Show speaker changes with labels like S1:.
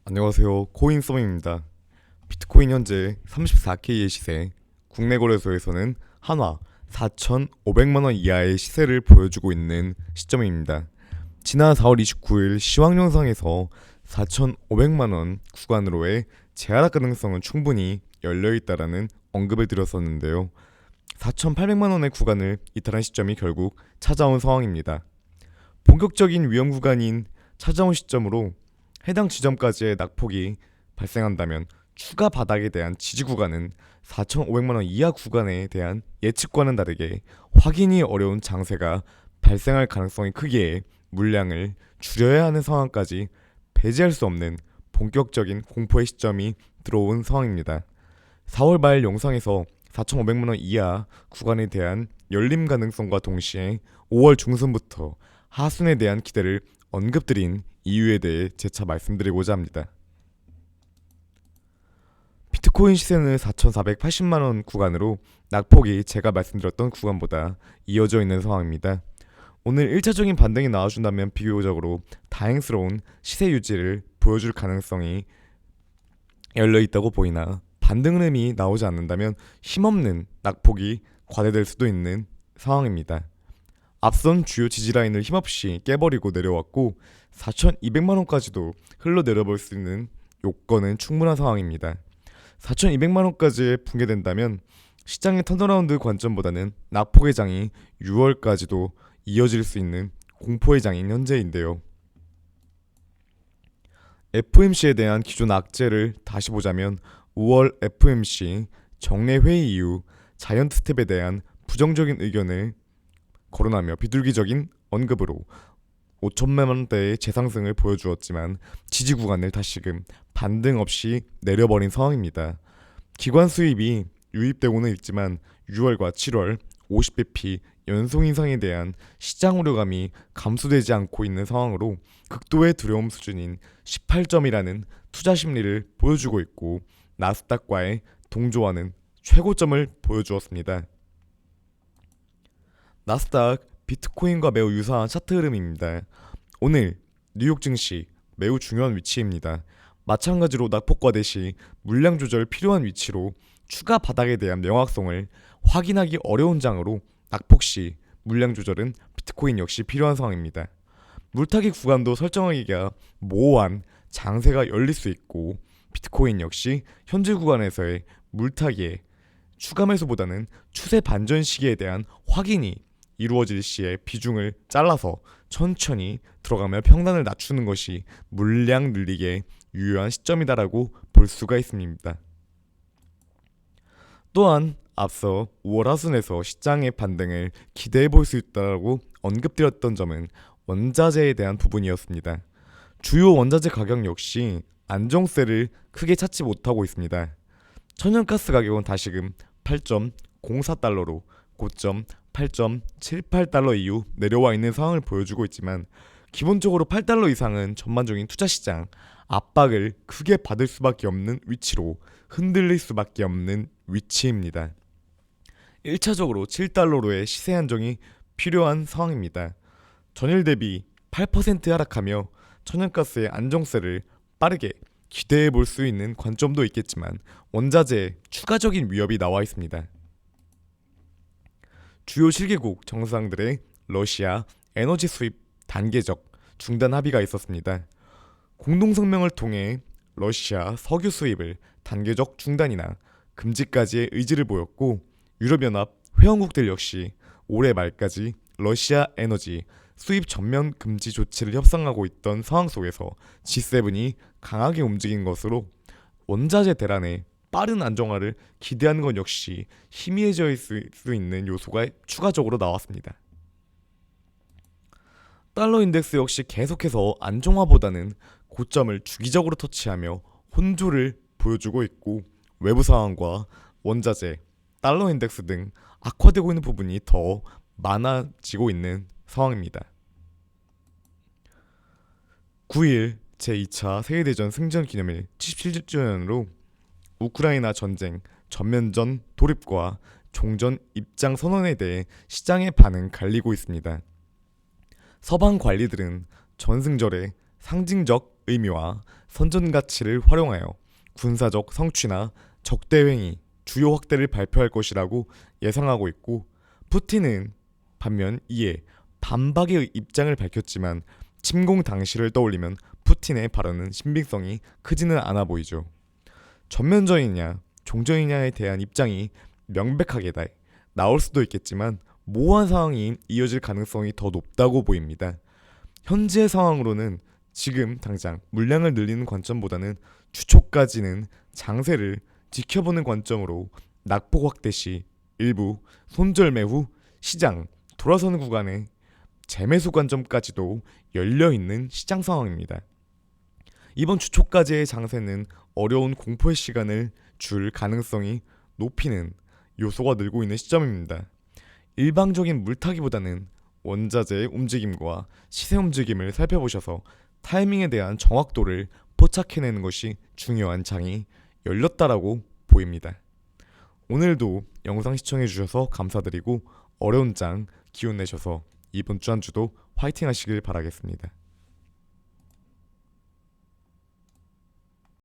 S1: 안녕하세요. 코인썸입니다. 비트코인 현재 34K의 시세, 국내 거래소에서는 한화 4,500만원 이하의 시세를 보여주고 있는 시점입니다. 지난 4월 29일 시황 영상에서 4,500만원 구간으로의 재하락 가능성은 충분히 열려있다라는 언급을 드렸었는데요. 4,800만원의 구간을 이탈한 시점이 결국 찾아온 상황입니다. 본격적인 위험 구간인 찾아온 시점으로 해당 지점까지의 낙폭이 발생한다면 추가 바닥에 대한 지지 구간은 4,500만원 이하 구간에 대한 예측과는 다르게 확인이 어려운 장세가 발생할 가능성이 크기에 물량을 줄여야 하는 상황까지 배제할 수 없는 본격적인 공포의 시점이 들어온 상황입니다. 4월 말 영상에서 4,500만원 이하 구간에 대한 열림 가능성과 동시에 5월 중순부터 하순에 대한 기대를 언급드린 이유에 대해 재차 말씀드리고자 합니다. 비트코인 시세는 4,480만원 구간으로 낙폭이 제가 말씀드렸던 구간보다 이어져 있는 상황입니다. 오늘 1차적인 반등이 나와준다면 비교적으로 다행스러운 시세 유지를 보여줄 가능성이 열려있다고 보이나 반등 흐름이 나오지 않는다면 힘없는 낙폭이 과대될 수도 있는 상황입니다. 앞선 주요 지지라인을 힘없이 깨버리고 내려왔고 4,200만원까지도 흘러내려볼 수 있는 요건은 충분한 상황입니다. 4,200만원까지 붕괴된다면 시장의 턴어라운드 관점보다는 낙폭의 장이 6월까지도 이어질 수 있는 공포의 장인 현재인데요. FOMC에 대한 기존 악재를 다시 보자면 5월 FOMC 정례 회의 이후 자이언트 스텝에 대한 부정적인 의견을 거론하며 비둘기적인 언급으로 5천만원대의 재상승을 보여주었지만 지지 구간을 다시금 반등 없이 내려버린 상황입니다. 기관 수입이 유입되고는 있지만 6월과 7월 50bp 연속 인상에 대한 시장 우려감이 감소되지 않고 있는 상황으로 극도의 두려움 수준인 18점이라는 투자 심리를 보여주고 있고 나스닥과의 동조하는 최고점을 보여주었습니다. 나스닥 비트코인과 매우 유사한 차트 흐름입니다. 오늘 뉴욕 증시 매우 중요한 위치입니다. 마찬가지로 낙폭과 대시 물량 조절 필요한 위치로 추가 바닥에 대한 명확성을 확인하기 어려운 장으로 낙폭 시 물량 조절은 비트코인 역시 필요한 상황입니다. 물타기 구간도 설정하기가 모호한 장세가 열릴 수 있고 비트코인 역시 현재 구간에서의 물타기에 추가 매수보다는 추세 반전 시기에 대한 확인이 이루어질 시에 비중을 잘라서 천천히 들어가며 평단을 낮추는 것이 물량 늘리기에 유효한 시점이다라고 볼 수가 있습니다. 또한 앞서 5월 하순에서 시장의 반등을 기대해 볼 수 있다고 언급드렸던 점은 원자재에 대한 부분이었습니다. 주요 원자재 가격 역시 안정세를 크게 찾지 못하고 있습니다. 천연가스 가격은 다시금 8.04달러로 고점 8.78달러 이후 내려와 있는 상황을 보여주고 있지만 기본적으로 8달러 이상은 전반적인 투자시장 압박을 크게 받을 수밖에 없는 위치로 흔들릴 수밖에 없는 위치입니다. 1차적으로 7달러로의 시세 안정이 필요한 상황입니다. 전일 대비 8% 하락하며 천연가스의 안정세를 빠르게 기대해 볼 수 있는 관점도 있겠지만 원자재에 추가적인 위협이 나와 있습니다. 주요 실계국 정상들의 러시아 에너지 수입 단계적 중단 합의가 있었습니다. 공동성명을 통해 러시아 석유 수입을 단계적 중단이나 금지까지의 의지를 보였고 유럽연합 회원국들 역시 올해 말까지 러시아 에너지 수입 전면 금지 조치를 협상하고 있던 상황 속에서 G7이 강하게 움직인 것으로 원자재 대란의 빠른 안정화를 기대하는 것 역시 희미해져 있을 수 있는 요소가 추가적으로 나왔습니다. 달러 인덱스 역시 계속해서 안정화보다는 고점을 주기적으로 터치하며 혼조를 보여주고 있고 외부 상황과 원자재, 달러 인덱스 등 악화되고 있는 부분이 더 많아지고 있는 상황입니다. 9일 제2차 세계대전 승전 기념일 77주년으로 우크라이나 전쟁 전면전 돌입과 종전 입장 선언에 대해 시장의 반응 갈리고 있습니다. 서방 관리들은 전승절의 상징적 의미와 선전 가치를 활용하여 군사적 성취나 적대 행위, 주요 확대를 발표할 것이라고 예상하고 있고, 푸틴은 반면 이에 반박의 입장을 밝혔지만 침공 당시를 떠올리면 푸틴의 발언은 신빙성이 크지는 않아 보이죠. 전면전이냐 종전이냐에 대한 입장이 명백하게 나올 수도 있겠지만 모호한 상황이 이어질 가능성이 더 높다고 보입니다. 현재 상황으로는 지금 당장 물량을 늘리는 관점보다는 추초까지는 장세를 지켜보는 관점으로 낙폭 확대 시 일부 손절매 후 시장 돌아서는 구간에 재매수 관점까지도 열려있는 시장 상황입니다. 이번 주 초까지의 장세는 어려운 공포의 시간을 줄 가능성이 높이는 요소가 늘고 있는 시점입니다. 일방적인 물타기보다는 원자재의 움직임과 시세 움직임을 살펴보셔서 타이밍에 대한 정확도를 포착해내는 것이 중요한 장이 열렸다라고 보입니다. 오늘도 영상 시청해주셔서 감사드리고 어려운 장 기운 내셔서 이번 주 한 주도 화이팅 하시길 바라겠습니다.